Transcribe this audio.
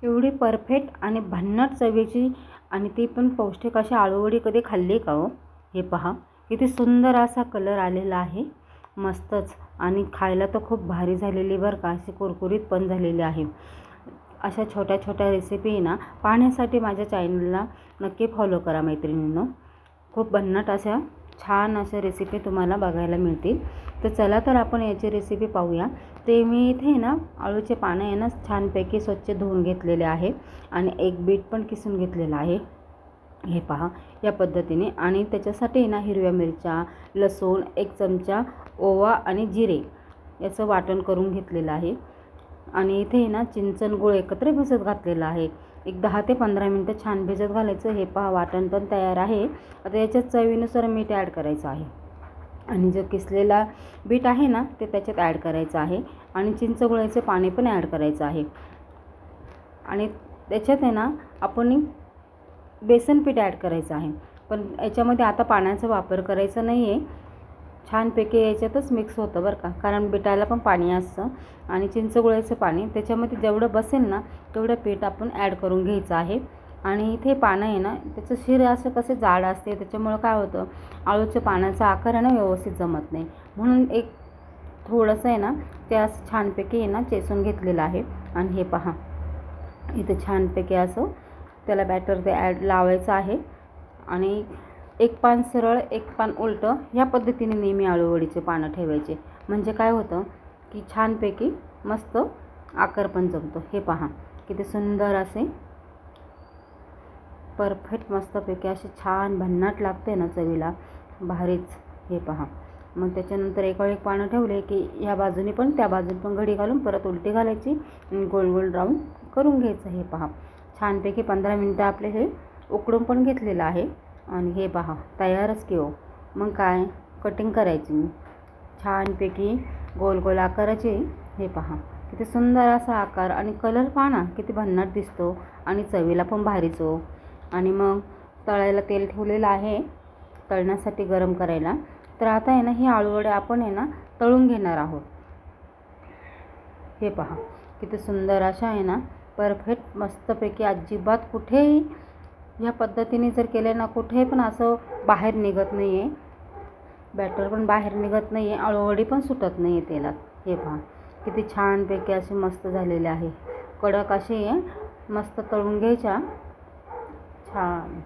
एवढी परफेक्ट आणि भन्नाट चवीची आणि ती पण पौष्टिक अशी आळूवडी कधी खाल्ली का हो? हे पहा किती सुंदर असा कलर आलेला आहे, मस्तच. आणि खायला तर खूप भारी झालेली बरं का, अशी कुरकुरीत पण झालेली आहे. अशा छोट्या छोट्या रेसिपी ना पाहण्यासाठी माझ्या चॅनलला नक्की फॉलो करा मैत्रिणींनो. खूप भन्नाट अशा छान अशा रेसिपी तुम्हाला बघायला मिळतील. तर चला तर आपण याची रेसिपी पाहूया. ते मी इथे ना आळूचे पानं आहे ना छानपैकी स्वच्छ धुवून घेतलेले आहे आणि एक बीट पण किसून घेतलेला आहे. हे पहा या पद्धतीने. आणि त्याच्यासाठी ना हिरव्या मिरच्या, लसूण, 1 चमचा ओवा आणि जिरे याचं वाटण करून घेतलेलं आहे. आणि इथे ना चिंच आणि गूळ एकत्र भिजत घातलेला आहे. एक 10 ते 15 मिनटं छान भिजत घालायचं. हे पहा वाटण पण तयार आहे. आता याच्यात चवीनुसार मीठ ॲड करायचं आहे आणि जो किसलेला बीट आहे ना ते त्याच्यात ॲड करायचं आहे आणि चिंच गुळाचं पाणी पण ॲड करायचं आहे. आणि त्याच्यात आहे ना आपण बेसन पीठ ॲड करायचं आहे, पण याच्यामध्ये आता पाण्याचा वापर करायचा नाही आहे. छानपैकी याच्यातच मिक्स होतं बरं का, कारण बिटाला पण पाणी असतं आणि चिंच गुळाचं पाणी त्याच्यामध्ये जेवढं बसेल ना तेवढं पीठ आपण ॲड करून घ्यायचं आहे. आणि इथे पानं आहे ना त्याचं शिर असं कसं जाड असते, त्याच्यामुळं काय होतं आळूच्या पाण्याचा आकार आहे ना व्यवस्थित जमत नाही. म्हणून एक थोडंसं आहे ना ते असं छानपैकी आहे ना चेचून घेतलेलं आहे. आणि हे पहा इथे छानपैकी असं त्याला बॅटर ते लावायचं आहे. आणि एक पान सरळ एक पान उलटं ह्या पद्धतीने नेहमी आळूवडीचे पानं ठेवायचे, म्हणजे काय होतं की छानपैकी मस्त आकार पण जमतो. हे पहा किती सुंदर असे परफेक्ट मस्तपैकी असे छान भन्नाट लागते ना चवीला, भारीच. हे पहा मग त्याच्यानंतर एक पानं ठेवले की ह्या बाजूने पण त्या बाजूने पण घडी घालून परत उलटी घालायची आणि गोल गोल राऊंड करून घ्यायचं. हे पहा छानपैकी 15 मिनटं आपले हे उकडून पण घेतलेलं आहे. आणि हे पहा तयारच की हो. मग काय कटिंग करायची छानपैकी गोल गोल आकाराची. हे पहा किती सुंदर असा आकार आणि कलर पहा ना किती भन्नाट दिसतो आणि चवीला पण भारीच हो. आणि मग तळायला तेल ठेवलेलं आहे तळण्यासाठी गरम करायला. तर आता आहे ना ही आळूवडे आपण आहे ना तळून घेणार आहोत. हे पहा किती सुंदर अशा आहे ना परफेक्ट मस्तपैकी, अजिबात कुठेही ह्या पद्धतीने जर केले ना कुठे पण असं बाहेर निघत नाही आहे, बॅटर पण बाहेर निघत नाही आहे, आळूवडी पण सुटत नाही आहे तेलात. हे पहा किती छानपैकी असे मस्त झालेले आहे. कडक असे मस्त तळून घ्यायच्या छान.